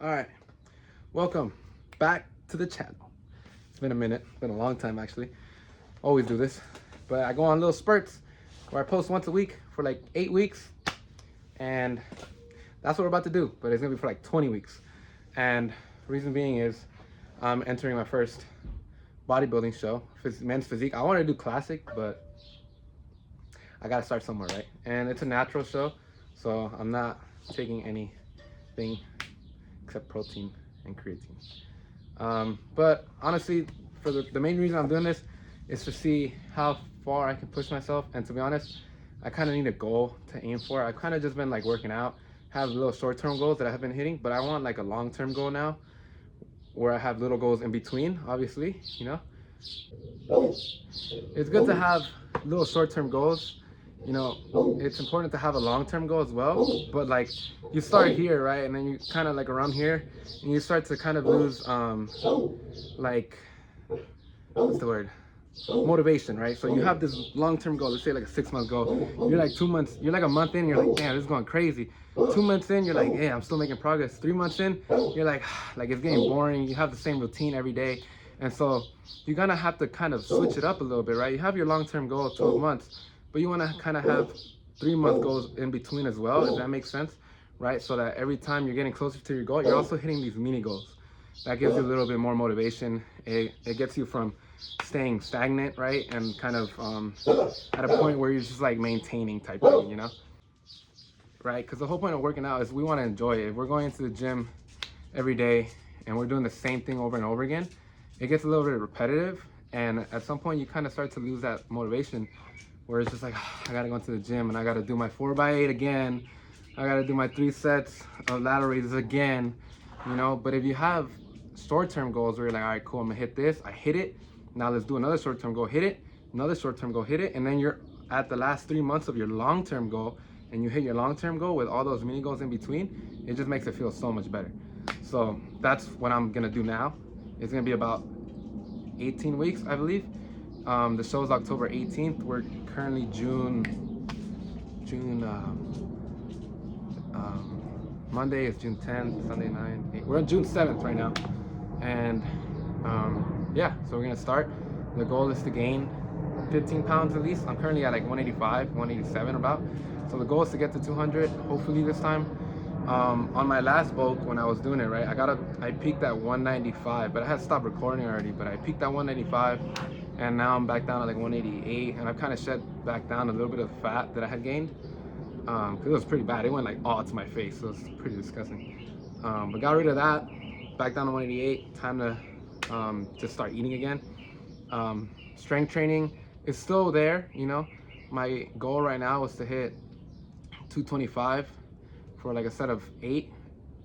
All right, welcome back to the channel. It's been a minute, been a long time actually. Always do this, but I go on little spurts where I post once a week for like 8 weeks, and that's what we're about to do. But it's gonna be for like 20 weeks, and reason being is I'm entering my first bodybuilding show, men's physique. I want to do classic, but I gotta start somewhere, right? And it's a natural show, so I'm not taking anything except protein and creatine. But honestly, for the main reason I'm doing this is to see how far I can push myself. And to be honest, I kind of need a goal to aim for. I've kind of just been like working out, have little short-term goals that I have been hitting, but I want like a long-term goal now where I have little goals in between, obviously, you know. It's good to have little short-term goals. You know, it's important to have a long-term goal as well, but like you start here, right, and then you kind of like around here, and you start to kind of lose like, what's the word, motivation, right? So you have this long-term goal, let's say like a 6-month goal. You're like 2 months, you're like a month in, you're like, damn, this is going crazy. 2 months in, you're like, yeah, I'm still making progress. 3 months in, you're like it's getting boring. You have the same routine every day, and so you're gonna have to kind of switch it up a little bit, right? You have your long-term goal of 12 months, but you want to kind of have 3-month goals in between as well, if that makes sense, right? So that every time you're getting closer to your goal, you're also hitting these mini goals. That gives you a little bit more motivation. It gets you from staying stagnant, right, and kind of at a point where you're just like maintaining type thing, you know, right? Because the whole point of working out is we want to enjoy it. If we're going into the gym every day and we're doing the same thing over and over again, it gets a little bit repetitive, and at some point you kind of start to lose that motivation, where it's just like, I gotta go into the gym and I gotta do my 4x8 again. I gotta do my 3 sets of lateral raises again, you know. But if you have short-term goals where you're like, all right, cool, I'm gonna hit this, I hit it, now let's do another short-term goal, hit it, another short-term goal, hit it, and then you're at the last 3 months of your long-term goal, and you hit your long-term goal with all those mini goals in between, it just makes it feel so much better. So that's what I'm gonna do now. It's gonna be about 18 weeks, I believe. The show is October 18th. We're currently Monday is June 10th, Sunday 9th, 8. We're on June 7th right now. And yeah, so we're gonna start. The goal is to gain 15 pounds at least. I'm currently at like 185, 187 about. So the goal is to get to 200, hopefully this time. On my last bulk, when I was doing it, right, I peaked at 195, but I had stopped recording already, but I peaked at 195, and now I'm back down to like 188, and I've kind of shed back down a little bit of fat that I had gained, because it was pretty bad. It went like all to my face, so it was pretty disgusting. But got rid of that, back down to 188, time to just start eating again. Strength training is still there, you know. My goal right now was to hit 225 for like a set of 8.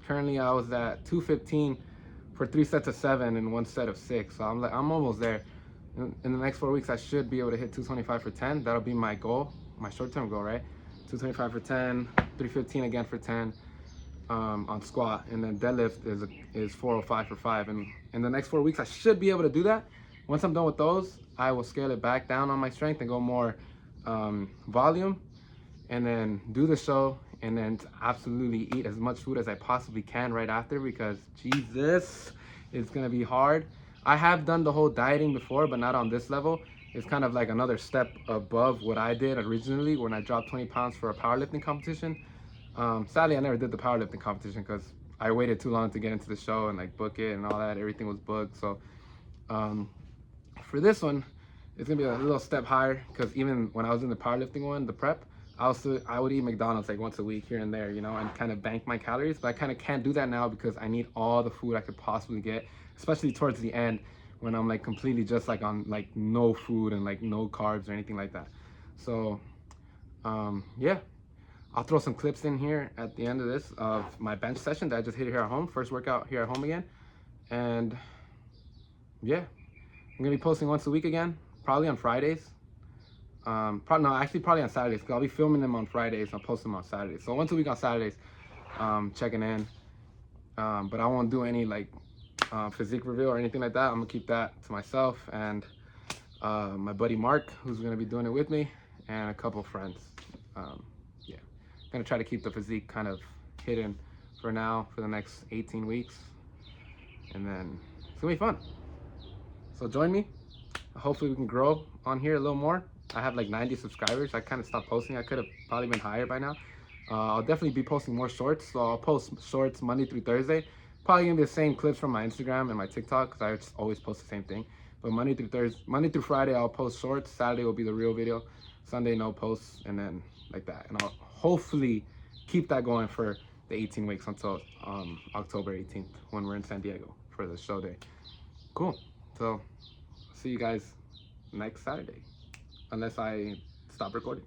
Currently I was at 215 for 3 sets of 7 and 1 set of 6. So I'm almost there. In the next 4 weeks I should be able to hit 225 for 10. That'll be my goal, my short-term goal, right? 225 for 10, 315 again for 10 on squat, and then deadlift is 405 for 5. And in the next 4 weeks I should be able to do that. Once I'm done with those, I will scale it back down on my strength and go more volume, and then do the show, and then absolutely eat as much food as I possibly can right after, because Jesus, it's gonna be hard. I have done the whole dieting before, but not on this level. It's kind of like another step above what I did originally when I dropped 20 pounds for a powerlifting competition. Sadly, I never did the powerlifting competition because I waited too long to get into the show and like book it and all that. Everything was booked. So for this one, it's gonna be a little step higher, because even when I was in the powerlifting one, the prep, I would eat McDonald's like once a week here and there, you know, and kind of bank my calories. But I kind of can't do that now because I need all the food I could possibly get, especially towards the end when I'm like completely just like on like no food and like no carbs or anything like that. So yeah, I'll throw some clips in here at the end of this of my bench session that I just hit here at home, first workout here at home again. And yeah, I'm gonna be posting once a week again, probably on Fridays. Probably on Saturdays, because I'll be filming them on Fridays. I'll post them on Saturdays. So once a week on Saturdays, checking in. But I won't do any like physique reveal or anything like that. I'm gonna keep that to myself and my buddy Mark, who's gonna be doing it with me, and a couple friends. Yeah, gonna try to keep the physique kind of hidden for now for the next 18 weeks, and then it's gonna be fun. So join me. Hopefully we can grow on here a little more. I have like 90 subscribers. I kind of stopped posting. I could have probably been higher by now. I'll definitely be posting more shorts. So I'll post shorts Monday through Thursday. Probably gonna be the same clips from my Instagram and my TikTok because I just always post the same thing. But Monday through Friday, I'll post shorts. Saturday will be the real video. Sunday, no posts, and then like that. And I'll hopefully keep that going for the 18 weeks until October 18th when we're in San Diego for the show day. Cool. So see you guys next Saturday, unless I stop recording.